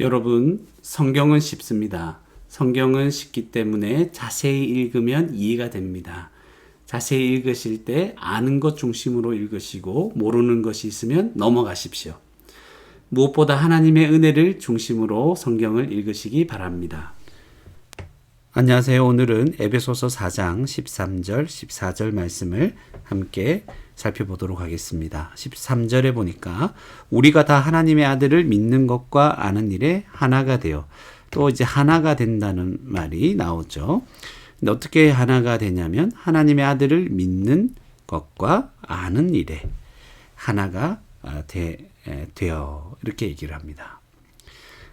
여러분, 성경은 쉽습니다. 성경은 쉽기 때문에 자세히 읽으면 이해가 됩니다. 자세히 읽으실 때 아는 것 중심으로 읽으시고 모르는 것이 있으면 넘어가십시오. 무엇보다 하나님의 은혜를 중심으로 성경을 읽으시기 바랍니다. 안녕하세요. 오늘은 에베소서 4장 13절, 14절 말씀을 함께 살펴보도록 하겠습니다. 13절에 보니까 우리가 다 하나님의 아들을 믿는 것과 아는 일에 하나가 되어, 또 이제 하나가 된다는 말이 나오죠. 근데 어떻게 하나가 되냐면 하나님의 아들을 믿는 것과 아는 일에 하나가 되어 이렇게 얘기를 합니다.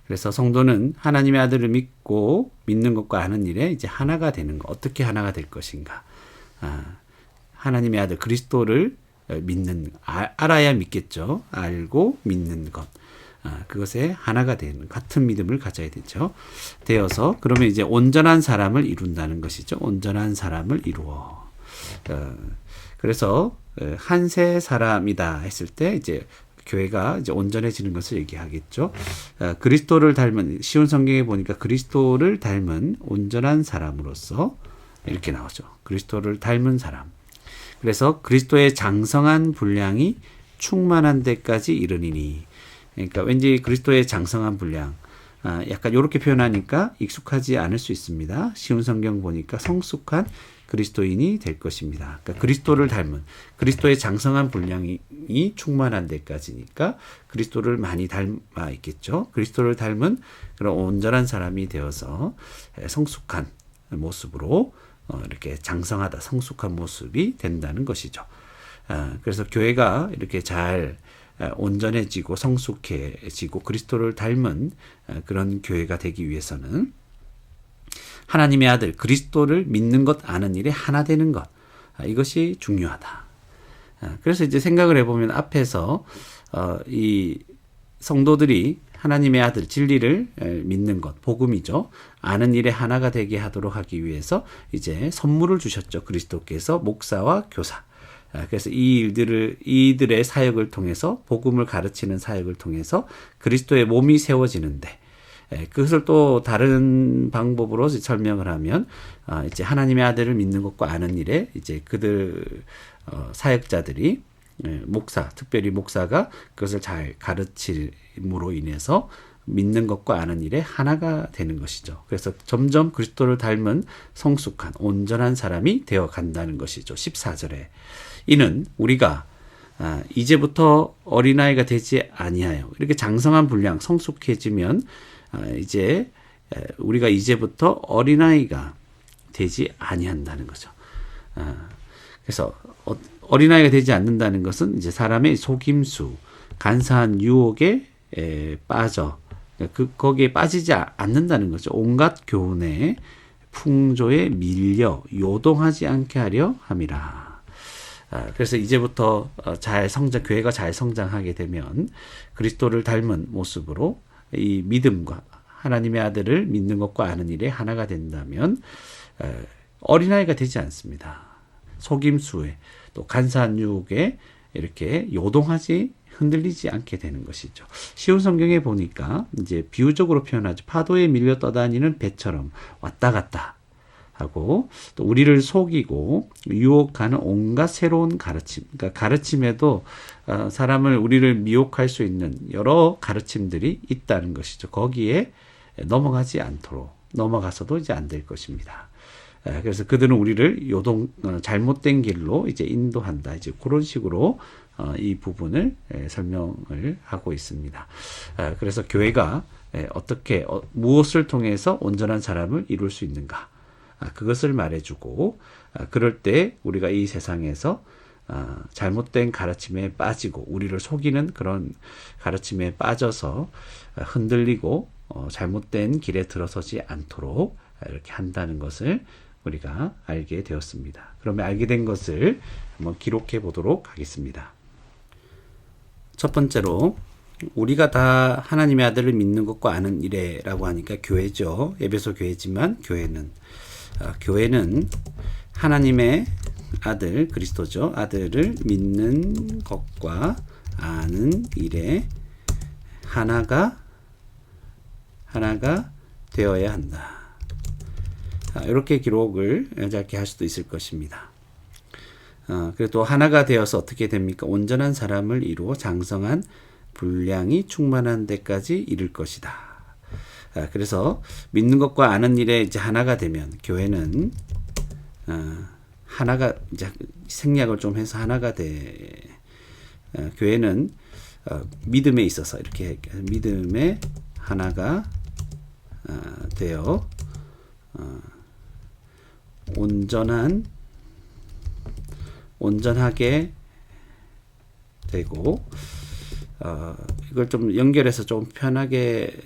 그래서 성도는 하나님의 아들을 믿고 믿는 것과 아는 일에 이제 하나가 되는 것. 어떻게 하나가 될 것인가? 하나님의 아들 그리스도를 믿는, 알아야 믿겠죠. 알고 믿는 것. 그것에 하나가 되는, 같은 믿음을 가져야 되죠. 되어서 그러면 이제 온전한 사람을 이룬다는 것이죠. 온전한 사람을 이루어. 그래서 한세 사람이다 했을 때 이제 교회가 이제 온전해지는 것을 얘기하겠죠. 그리스도를 닮은, 쉬운 성경에 보니까 그리스도를 닮은 온전한 사람으로서 이렇게 나오죠. 그리스도를 닮은 사람. 그래서 그리스도의 장성한 분량이 충만한 데까지 이르니니. 그러니까 왠지 그리스도의 장성한 분량, 약간 이렇게 표현하니까 익숙하지 않을 수 있습니다. 쉬운 성경 보니까 성숙한 그리스도인이 될 것입니다. 그러니까 그리스도를 닮은, 그리스도의 장성한 분량이 충만한 데까지니까 그리스도를 많이 닮아 있겠죠. 그리스도를 닮은 그런 온전한 사람이 되어서 성숙한 모습으로 이렇게 장성하다, 성숙한 모습이 된다는 것이죠. 그래서 교회가 이렇게 잘 온전해지고 성숙해지고 그리스도를 닮은 그런 교회가 되기 위해서는 하나님의 아들 그리스도를 믿는 것, 아는 일에 하나 되는 것, 이것이 중요하다. 그래서 이제 생각을 해보면 앞에서 이 성도들이 하나님의 아들 진리를 믿는 것, 복음이죠. 아는 일에 하나가 되게 하도록 하기 위해서 이제 선물을 주셨죠. 그리스도께서 목사와 교사. 그래서 이들의 사역을 통해서, 복음을 가르치는 사역을 통해서 그리스도의 몸이 세워지는데, 그것을 또 다른 방법으로 설명을 하면, 이제 하나님의 아들을 믿는 것과 아는 일에 이제 그들, 사역자들이, 목사, 특별히 목사가 그것을 잘 가르침으로 인해서 믿는 것과 아는 일에 하나가 되는 것이죠. 그래서 점점 그리스도를 닮은 성숙한, 온전한 사람이 되어 간다는 것이죠. 14절에. 이는 우리가 이제부터 어린아이가 되지 아니하여, 이렇게 장성한 분량, 성숙해지면 이제 우리가 이제부터 어린아이가 되지 아니한다는 거죠. 그래서 어린아이가 되지 않는다는 것은 이제 사람의 속임수, 간사한 유혹에 빠져, 거기에 빠지지 않는다는 거죠. 온갖 교훈에, 풍조에 밀려 요동하지 않게 하려 함이라. 그래서 이제부터 교회가 잘 성장하게 되면 그리스도를 닮은 모습으로 이 믿음과 하나님의 아들을 믿는 것과 아는 일에 하나가 된다면 어린아이가 되지 않습니다. 속임수에, 또 간사한 유혹에 이렇게 요동하지, 흔들리지 않게 되는 것이죠. 쉬운 성경에 보니까 이제 비유적으로 표현하죠. 파도에 밀려 떠다니는 배처럼 왔다 갔다 하고, 또 우리를 속이고 유혹하는 온갖 새로운 가르침, 그러니까 가르침에도 우리를 미혹할 수 있는 여러 가르침들이 있다는 것이죠. 거기에 넘어가지 않도록, 넘어가서도 이제 안 될 것입니다. 그래서 그들은 우리를 잘못된 길로 이제 인도한다. 이제 그런 식으로 이 부분을 설명을 하고 있습니다. 그래서 교회가 어떻게, 무엇을 통해서 온전한 사람을 이룰 수 있는가? 그것을 말해주고, 그럴 때 우리가 이 세상에서 잘못된 가르침에 빠지고 우리를 속이는 그런 가르침에 빠져서 흔들리고 잘못된 길에 들어서지 않도록 이렇게 한다는 것을 우리가 알게 되었습니다. 그러면 알게 된 것을 한번 기록해 보도록 하겠습니다. 첫 번째로, 우리가 다 하나님의 아들을 믿는 것과 아는 이래라고 하니까 교회죠. 에베소 교회지만 교회는 하나님의 아들, 그리스도죠. 아들을 믿는 것과 아는 일에 하나가 하나가 되어야 한다. 이렇게 기록을 짧게 할 수도 있을 것입니다. 그리고 또 하나가 되어서 어떻게 됩니까? 온전한 사람을 이루어 장성한 분량이 충만한 데까지 이를 것이다. 그래서 믿는 것과 아는 일에 이제 하나가 되면 교회는 하나가 이제 생략을 좀 해서 하나가 교회는 믿음에 있어서 이렇게 믿음에 하나가 되어 온전하게 되고 이걸 좀 연결해서 좀 편하게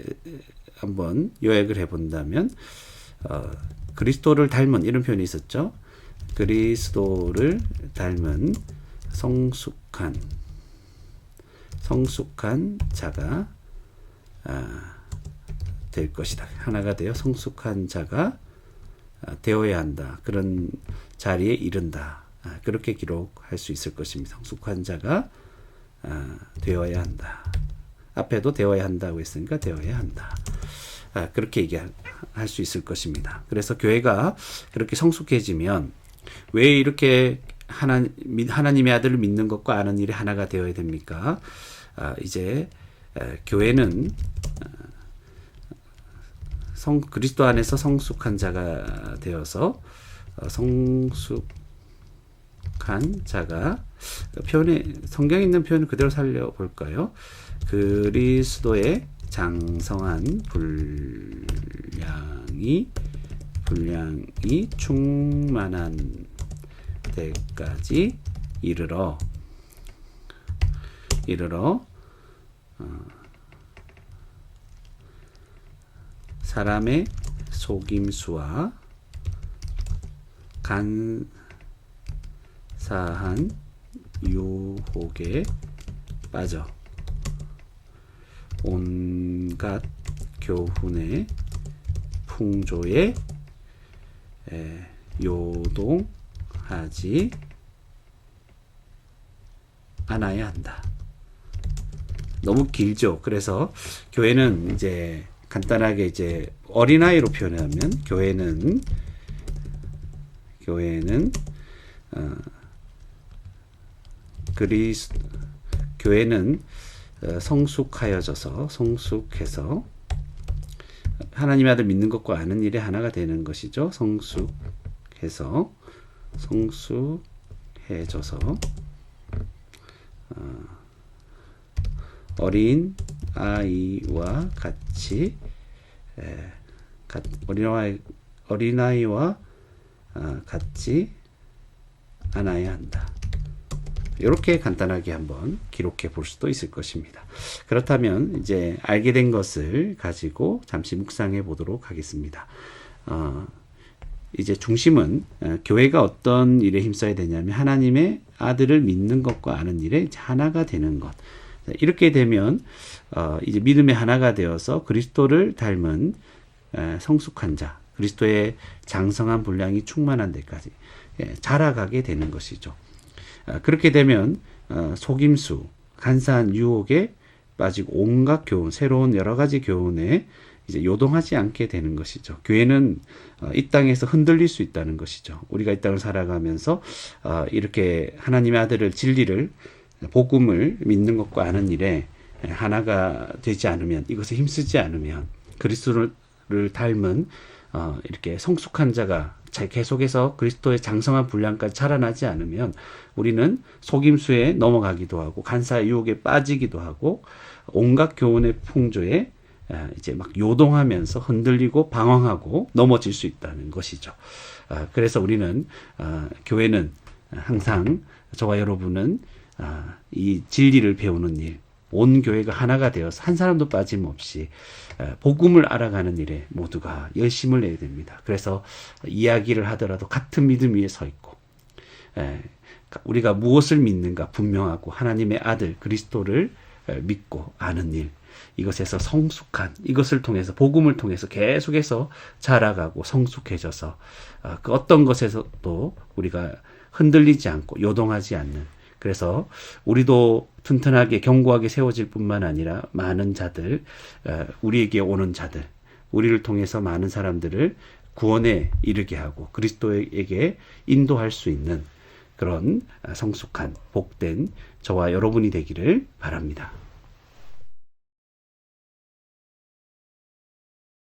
한번 요약을 해본다면 그리스도를 닮은 이런 표현이 있었죠. 그리스도를 닮은 성숙한 자가 될 것이다. 하나가 되어 성숙한 자가 되어야 한다. 그런 자리에 이른다. 그렇게 기록할 수 있을 것입니다. 성숙한 자가 되어야 한다. 앞에도 되어야 한다고 했으니까 되어야 한다. 그렇게 얘기할 수 있을 것입니다. 그래서 교회가 그렇게 성숙해지면 왜 이렇게 하나님의 아들을 믿는 것과 아는 일이 하나가 되어야 됩니까? 이제 교회는 그리스도 안에서 성숙한 자가 되어서 성숙한 자가 성경에 있는 표현을 그대로 살려볼까요? 그리스도의 장성한 분량이 충만한 데까지 이르러 사람의 속임수와 간사한 유혹에 빠져 온갖 교훈의 풍조에 요동하지 않아야 한다. 너무 길죠. 그래서 교회는 이제 간단하게 이제 어린아이로 표현하면 교회는 성숙해서 하나님의 아들 믿는 것과 아는 일에 하나가 되는 것이죠. 성숙해져서 어린 아이와 같이 어린아이와 같지 않아야 한다. 이렇게 간단하게 한번 기록해 볼 수도 있을 것입니다. 그렇다면 이제 알게 된 것을 가지고 잠시 묵상해 보도록 하겠습니다. 이제 중심은 교회가 어떤 일에 힘써야 되냐면 하나님의 아들을 믿는 것과 아는 일에 하나가 되는 것. 이렇게 되면 이제 믿음의 하나가 되어서 그리스도를 닮은 성숙한 자, 그리스도의 장성한 분량이 충만한 데까지 자라가게 되는 것이죠. 그렇게 되면 속임수, 간사한 유혹에 빠지고 온갖 교훈, 새로운 여러 가지 교훈에 이제 요동하지 않게 되는 것이죠. 교회는 이 땅에서 흔들릴 수 있다는 것이죠. 우리가 이 땅을 살아가면서 이렇게 하나님의 아들을 진리를 복음을 믿는 것과 아는 일에 하나가 되지 않으면, 이것에 힘쓰지 않으면, 그리스도를 닮은 이렇게 성숙한 자가 계속해서 그리스도의 장성한 분량까지 자라나지 않으면 우리는 속임수에 넘어가기도 하고 간사의 유혹에 빠지기도 하고 온갖 교훈의 풍조에 이제 막 요동하면서 흔들리고 방황하고 넘어질 수 있다는 것이죠. 그래서 우리는 교회는 항상 저와 여러분은 이 진리를 배우는 일, 온 교회가 하나가 되어서 한 사람도 빠짐없이 복음을 알아가는 일에 모두가 열심을 내야 됩니다. 그래서 이야기를 하더라도 같은 믿음 위에 서 있고 우리가 무엇을 믿는가 분명하고 하나님의 아들 그리스도를 믿고 아는 일, 이것에서 성숙한, 이것을 통해서 복음을 통해서 계속해서 자라가고 성숙해져서 그 어떤 것에서도 우리가 흔들리지 않고 요동하지 않는, 그래서 우리도 튼튼하게 견고하게 세워질 뿐만 아니라 많은 자들, 우리에게 오는 자들, 우리를 통해서 많은 사람들을 구원에 이르게 하고 그리스도에게 인도할 수 있는 그런 성숙한 복된 저와 여러분이 되기를 바랍니다.